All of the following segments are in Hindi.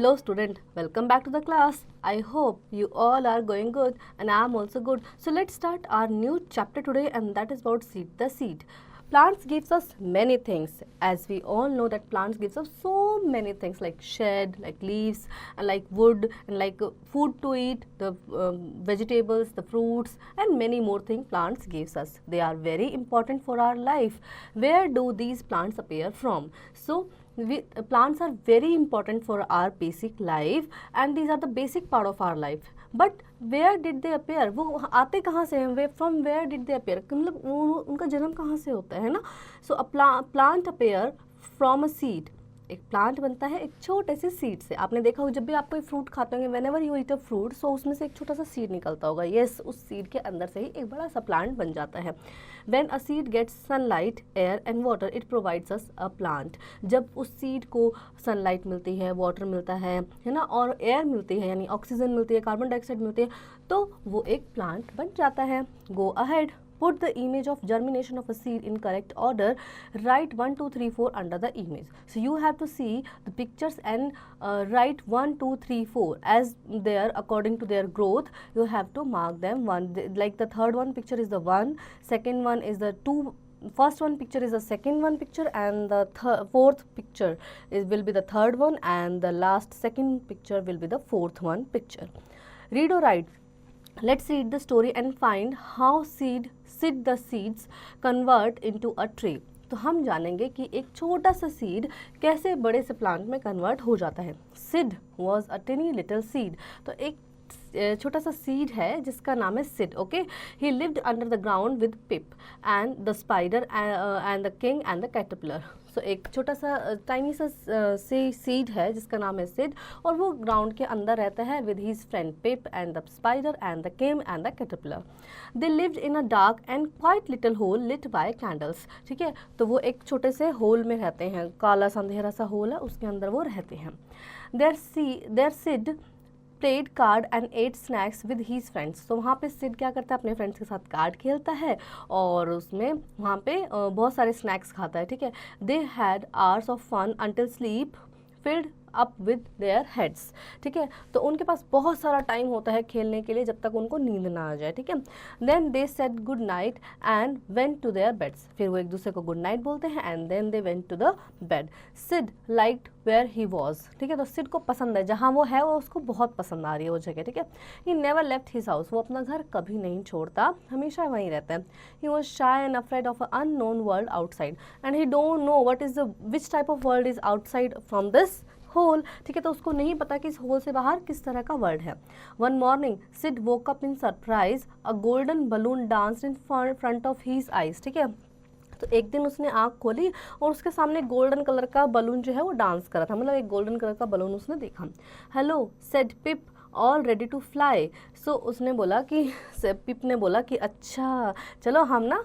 Hello student, welcome back to the class. I hope you all are going good and I am also good. So let's start our new chapter today, and that is about seed. The seed. Plants gives us many things. As we all know that plants gives us so many things like shade, like leaves, and like wood, and like food to eat, the vegetables, the fruits, and many more things plants gives us. They are very important for our life. Where do these plants appear from? So plants are very important for our basic life, and these are the basic part of our life. But where did they appear? वो आते कहाँ से हैं? From where did they appear? मतलब उनका जन्म कहाँ से होता है ना? So a plant appear from a seed. एक प्लांट बनता है एक छोटे से सीड से. आपने देखा होगा जब भी आप कोई फ्रूट खाते होंगे, whenever you eat a fruit, so उसमें से एक छोटा सा सीड निकलता होगा. यस, उस सीड के अंदर से ही एक बड़ा सा प्लांट बन जाता है. When a seed gets sunlight, air and water, it provides us a plant. जब उस सीड को सनलाइट मिलती है, वाटर मिलता है ना, और एयर मिलती है यानी ऑक्सीजन मिलती है, कार्बन डाइऑक्साइड मिलती है, तो वो एक प्लांट बन जाता है. Go ahead. Put the image of germination of a seed in correct order. Write 1, 2, 3, 4 under the image. So you have to see the pictures and write 1, 2, 3, 4 as they are according to their growth. You have to mark them. Like the third one picture is the 1, second one is the 2. First one picture is the second one picture, and the fourth picture will be the third one, and the last second picture will be the fourth one picture. Read or write. Let's read the story and find how the seeds convert into a tree. तो हम जानेंगे कि एक छोटा सा सीड कैसे बड़े से प्लांट में कन्वर्ट हो जाता है. Sid was a tiny little seed. तो एक छोटा सा सीड है जिसका नाम है Sid. Okay, he lived under the ground with Pip and the spider and the king and the caterpillar. So एक छोटा सा टाइनी सा सीड है जिसका नाम है सिड, और वो ग्राउंड के अंदर रहता है with his friend Pip and the spider and the king and the caterpillar. They lived in a dark and quite little hole lit by candles. ठीक है, तो वो एक छोटे से होल में रहते हैं, काला सा अंधेरा सा होल है, उसके अंदर वो रहते हैं. There Sid played cards and ate snacks with his friends. तो वहाँ पे सिड क्या करता है, अपने फ्रेंड्स के साथ कार्ड खेलता है और उसमें वहाँ पे बहुत सारे स्नैक्स खाता है. ठीक है, they had hours of fun until sleep filled up with their heads. ठीक है, तो उनके पास बहुत सारा टाइम होता है खेलने के लिए जब तक उनको नींद ना आ जाए. ठीक है, then they said good night and went to their beds. फिर वो एक दूसरे को गुड नाइट बोलते हैं and then they went to the bed. Sid liked where he was. ठीक है, तो सिड को पसंद है जहाँ वो है, वो उसको बहुत पसंद आ रही है वो जगह. ठीक है, he never left his house. वो अपना घर कभी नहीं छोड़ता, हमेशा वहीं रहता है. He was shy and afraid of a unknown world outside and he don't know what is the which type of world is outside from this hole. ठीक है, तो उसको नहीं पता कि इस होल से बाहर किस तरह का वर्ल्ड है. One morning Sid woke up in surprise. A golden balloon danced in front of his eyes. ठीक है, तो एक दिन उसने आँख खोली और उसके सामने गोल्डन कलर का बलून जो है वो डांस कर रहा था. मतलब एक गोल्डन कलर का बलून उसने देखा. Hello said Pip all ready to fly. So उसने बोला कि पिप ने बोला कि अच्छा चलो हम ना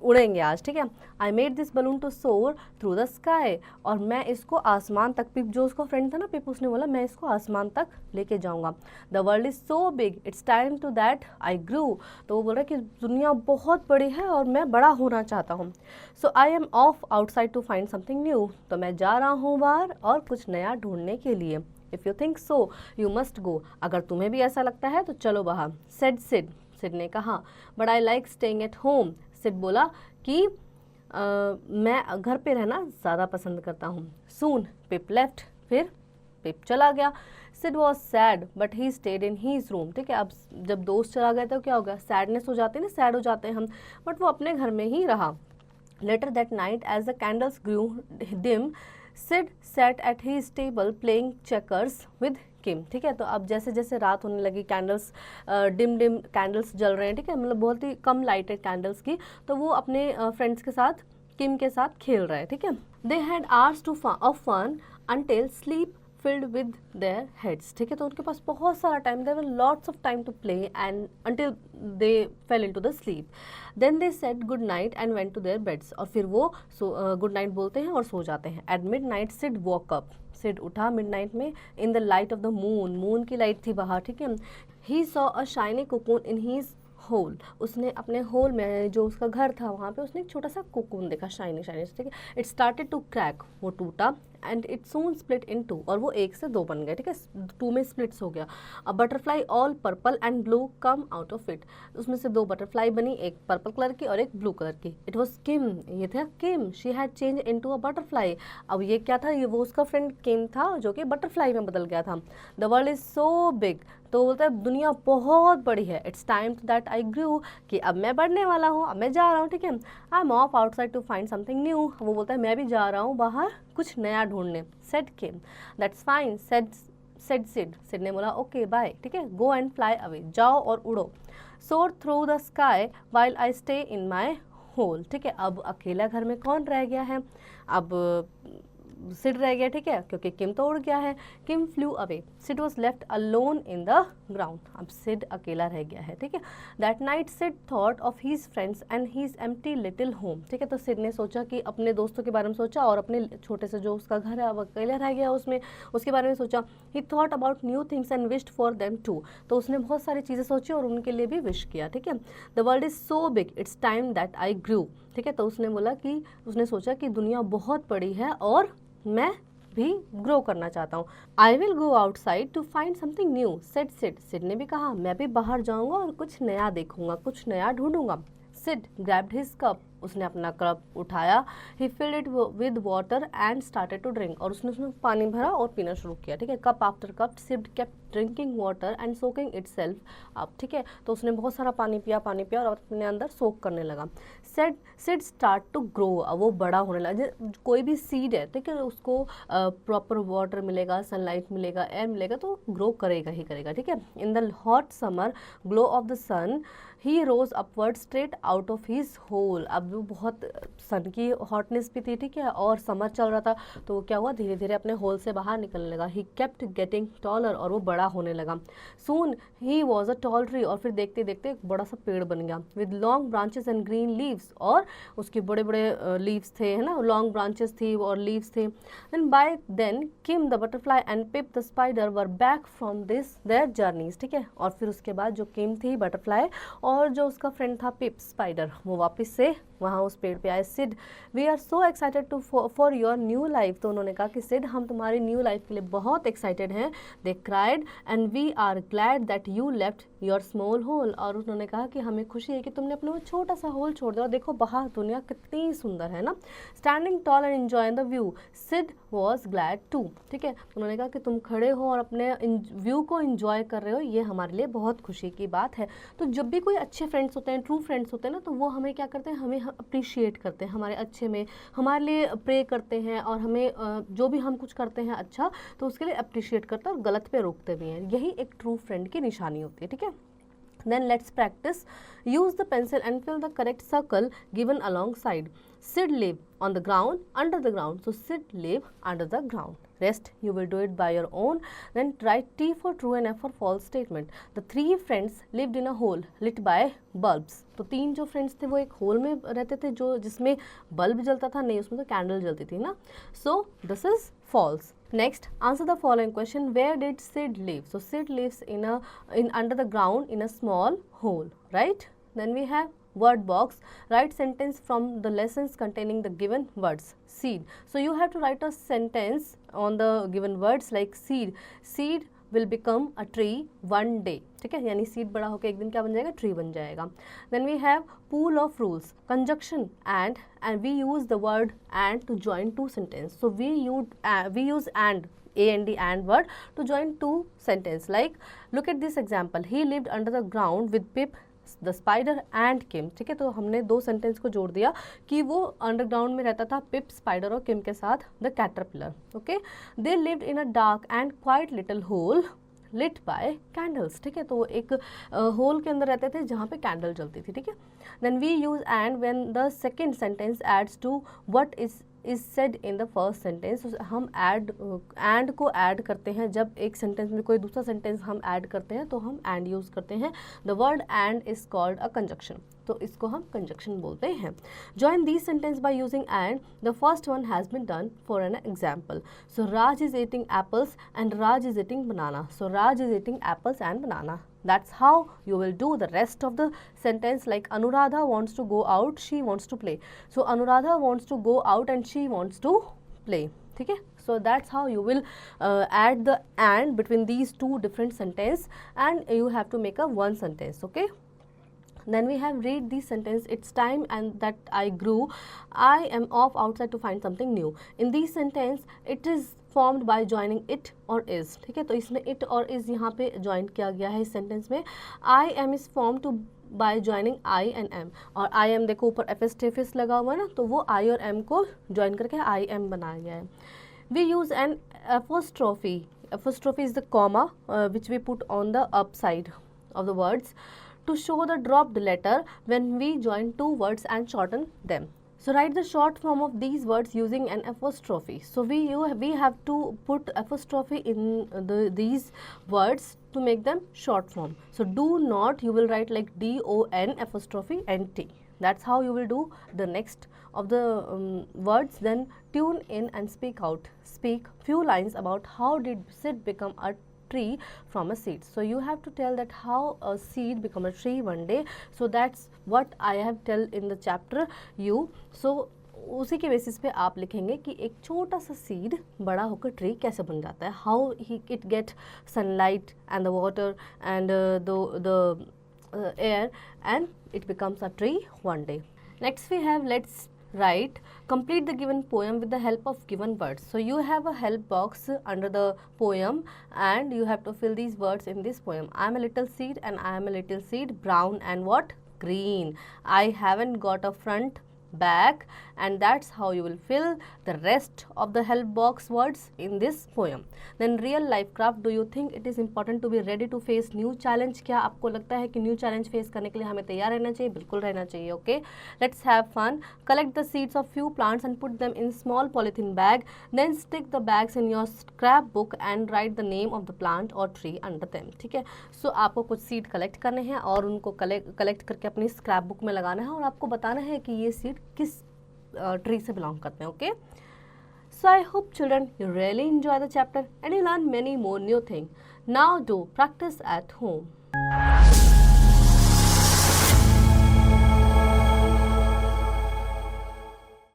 उड़ेंगे आज. ठीक है, I made this balloon to soar through the sky. और मैं इसको आसमान तक, पिप जो उसका फ्रेंड था ना पिप, उसने बोला मैं इसको आसमान तक लेके जाऊंगा. The world is so big it's time to that I grew. तो वो बोल रहा है कि दुनिया बहुत बड़ी है और मैं बड़ा होना चाहता हूँ. So I am off outside to find something new. तो मैं जा रहा हूँ बाहर और कुछ नया ढूंढने के लिए. If you think so you must go. अगर तुम्हें भी ऐसा लगता है तो चलो बाहर. Said Sid. सिड ने कहा but I like staying at home. Sid बोला कि मैं घर पे रहना ज़्यादा पसंद करता हूँ. Soon Pip left. फिर पिप चला गया. Sid was sad but he stayed in his room. ठीक है, अब जब दोस्त चला गया तो क्या हो गया, सैडनेस हो जाती है ना, सैड हो जाते हैं हम, बट वो अपने घर में ही रहा. Later that night as the candles grew dim Sid sat at his table playing checkers with Kim. ठीक है, तो अब जैसे जैसे रात होने लगी, कैंडल्स डिम कैंडल्स जल रहे हैं. ठीक है, मतलब बहुत ही कम लाइट है कैंडल्स की, तो वो अपने फ्रेंड्स के साथ, किम के साथ खेल रहे हैं. ठीक है, they had hours of fun until sleep filled with their heads. ठीक है, तो उनके पास बहुत सारा time, there were lots of time to play and until they fell into the sleep. Then they said good night and went to their beds. और फिर वो गुड नाइट बोलते हैं और सो जाते हैं. At mid night Sid woke up. Sid उठा मिडनाइट में in the light of the moon. Moon की लाइट थी बाहर. ठीक है, he saw a shiny cocoon in his hole. उसने अपने होल में, जो उसका घर था वहाँ पे, उसने एक छोटा सा कोकून देखा, शाइनी शाइनी. ठीक है, इट स्टार्टेड टू क्रैक. वो टूटा and it soon split in two, और वो एक से दो बन गए, ठीक है, टू में स्प्लिट्स हो गया। A butterfly all purple and blue come out of it, उसमें से दो बटरफ्लाई बनी, एक पर्पल कलर की और एक ब्लू कलर की। इट वॉज किम, ये था Kim, she had change in to a butterfly. अब ये क्या था, ये वो उसका फ्रेंड किम था जो कि बटरफ्लाई में बदल गया था। The world is so big, तो बोलता है दुनिया बहुत बड़ी है। इट्स टाइम दैट आई ग्रू, कि अब मैं बढ़ने वाला हूँ, अब मैं जा रहा हूँ, ठीक है। I am off outside to find something new, वो बोलता है मैं भी जा रहा हूँ बाहर कुछ नया ढूंढने। Said Kim, that's fine, said Sid ने बोला ओके बाय, ठीक है। गो एंड फ्लाई अवे, जाओ और उड़ो। Soar through the sky while I stay in my hole, ठीक है। अब अकेला घर में कौन रह गया है, अब सिड रह गया, ठीक है, क्योंकि किम तो उड़ गया है। Kim flew away, Sid was left alone in the ground, अब सिड अकेला रह गया है, ठीक है। That night Sid thought of his friends and his empty little home, ठीक है। तो सिड ने सोचा कि अपने दोस्तों के बारे में सोचा और अपने छोटे से जो उसका घर है अब अकेला रह गया उसमें, उसके बारे में सोचा। He thought about new things and wished for them too, तो उसने बहुत सारी चीज़ें सोची और उनके लिए भी विश किया, ठीक है। The world is so big, it's time that I grew, ठीक है। तो उसने बोला कि उसने सोचा कि दुनिया बहुत बड़ी है और मैं भी ग्रो करना चाहता हूँ। I will go outside to find something new, said Sid, Sid ने भी कहा मैं भी बाहर जाऊंगा और कुछ नया देखूंगा, कुछ नया ढूंढूंगा। सिड ग्रैब्ड हिज कप, उसने अपना कप उठाया। He filled it with water and started to drink, और उसने उसमें पानी भरा और पीना शुरू किया, ठीक है। Cup after cup Sid kept drinking water and soaking itself up, ठीक है। तो उसने बहुत सारा पानी पिया और अपने अंदर सोक करने लगा। सिड स्टार्ट टू ग्रो, अब वो बड़ा होने लगा। कोई भी सीड है, ठीक है, उसको प्रॉपर वाटर मिलेगा, सनलाइट मिलेगा, एयर मिलेगा तो ग्रो करेगा ही करेगा, ठीक है। In the hot summer glow of the sun he rose upward straight out of his hole, अब वो बहुत सन की हॉटनेस भी थी, ठीक है, और समर चल रहा था, तो क्या हुआ धीरे धीरे अपने होल से बाहर निकलने लगा। ही केप्ट गेटिंग टॉलर, और वो बड़ा होने लगा। Soon he was a tall tree, और फिर देखते देखते एक बड़ा सा पेड़ बन गया। With long branches and green leaves, और उसके बड़े बड़े लीव्स थे, है ना, लॉन्ग ब्रांचेस थी और लीव्स थे। Then by then Kim the butterfly and Pip the spider were back from this their journeys, ठीक है। और फिर उसके बाद जो किम थी बटरफ्लाई और जो उसका फ्रेंड था पिप स्पाइडर, वो वापस से वहाँ उस पेड़ पे आए। Sid we are so excited to for your new life, तो उन्होंने कहा कि सिड हम तुम्हारी न्यू लाइफ के लिए बहुत एक्साइटेड हैं। They cried and we are glad that you left your small hole, और उन्होंने कहा कि हमें खुशी है कि तुमने अपना वो छोटा सा होल छोड़ दिया, और देखो बाहर दुनिया कितनी सुंदर है ना। Standing tall and enjoying the view, Sid was glad to, ठीक है। उन्होंने कहा कि तुम खड़े हो और अपने व्यू को एंजॉय कर रहे हो, ये हमारे लिए बहुत खुशी की बात है। तो जब भी कोई अच्छे फ्रेंड्स होते हैं, ट्रू फ्रेंड्स होते हैं ना, तो वो हमें क्या करते हैं, हमें अप्रिशिएट करते हैं हमारे अच्छे में, हमारे लिए प्रे करते हैं, और हमें जो भी हम कुछ करते हैं अच्छा तो उसके लिए अप्रिशिएट करते हैं और गलत पे रोकते भी हैं। यही एक ट्रू फ्रेंड की निशानी होती है, ठीक है। Then let's practice. Use the pencil and fill the correct circle given alongside. Sid live on the ground, under the ground. So Sid live under the ground. Rest you will do it by your own. Then write T for true and F for false statement. The three friends lived in a hole lit by bulbs. तो तीन जो फ्रेंड्स थे वो एक होल में रहते थे जो जिसमें बल्ब जलता था, नहीं उसमें तो कैंडल जलती थी ना। So this is false. Next, answer the following question. Where did Sid live? So Sid lives in under the ground in a small hole, right? Then we have word box. Write sentence from the lessons containing the given words. Seed. So you have to write a sentence on the given words like seed. Seed will become a tree one day, ठीक है, यानी सीड बड़ा होकर एक दिन क्या बन जाएगा, ट्री बन जाएगा। Then we have pool of rules, conjunction and we use the word and to join two sentences. So we use and and word to join two sentences. Like look at this example, he lived under the ground with Pip the spider and Kim, ठीक है। तो हमने दो सेंटेंस को जोड़ दिया कि वो अंडरग्राउंड में रहता था पिप, स्पाइडर और किम के साथ the caterpillar, okay. They lived in a dark and quite little hole lit by candles, ठीक है। तो वो एक होल के अंदर रहते थे जहाँ पे कैंडल जलती थी, ठीक है। Then we use and when the second sentence adds to what is said in the first sentence. हम एंड को ऐड करते हैं, जब एक सेंटेंस में कोई दूसरा सेंटेंस हम ऐड करते हैं तो हम एंड यूज करते हैं। The word and is called a conjunction, तो इसको हम कंजक्शन बोलते हैं। Join these sentence by using and. The first one has been done for an example. So Raj is eating apples and Raj is eating banana. So Raj is eating apples and banana. That's how you will do the rest of the sentence. Like Anuradha wants to go out, she wants to play. So Anuradha wants to go out and she wants to play. ठीक है, So that's how you will add the and between these two different sentences, and you have to make a one sentence. Okay. Then we have read this sentence, it's time and that I grew, I am off outside to find something new. In this sentence it is formed by joining it or is. ठीक है, तो इसमें it और is यहाँ पे join किया गया है इस sentence में. I am is formed to by joining I and am, और I am देखो ऊपर एफिस लगा हुआ है ना, तो वो I और am को join करके I am बनाया गया है. We use an apostrophe. Apostrophe is the comma which we put on the upside of the words to show the dropped letter when we join two words and shorten them. So write the short form of these words using an apostrophe. So we have to put apostrophe in these words to make them short form. So do not, you will write like DON apostrophe NT. That's how you will do the next of the words. Then tune in and speak out. Speak few lines about how did Sid become a tree from a seed. So you have to tell that how a seed become a tree one day. So that's what I have tell in the chapter you. So उसी के बेसिस पे आप लिखेंगे कि एक छोटा सा सीड बड़ा होकर ट्री कैसे बन जाता है, how it get sunlight and the water and the air and it becomes a tree one day. Next we have let's write, complete the given poem with the help of given words. So you have a help box under the poem and you have to fill these words in this poem. I am a little seed and I am a little seed, brown and what? Green. I haven't got a front back, and that's how you will fill the rest of the help box words in this poem. Then real life craft, do you think it is important to be ready to face new challenge? क्या आपको लगता है कि न्यू चैलेंज फेस करने के लिए हमें तैयार रहना चाहिए? बिल्कुल रहना चाहिए. Okay, let's have fun. Collect the seeds of few plants and put them in small polythene bag, then stick the bags in your scrapbook and write the name of the plant और ट्री अंडर देम. ठीक है, सो आपको कुछ सीड कलेक्ट करने हैं और उनको कलेक्ट करके अपनी स्क्रैप बुक में लगाना है और आपको बताना है कि ये सीड किस ट्री से बिलोंग करते हैं. Okay, so I hope children you really enjoy the chapter and you learn many more new things. Now do practice at home.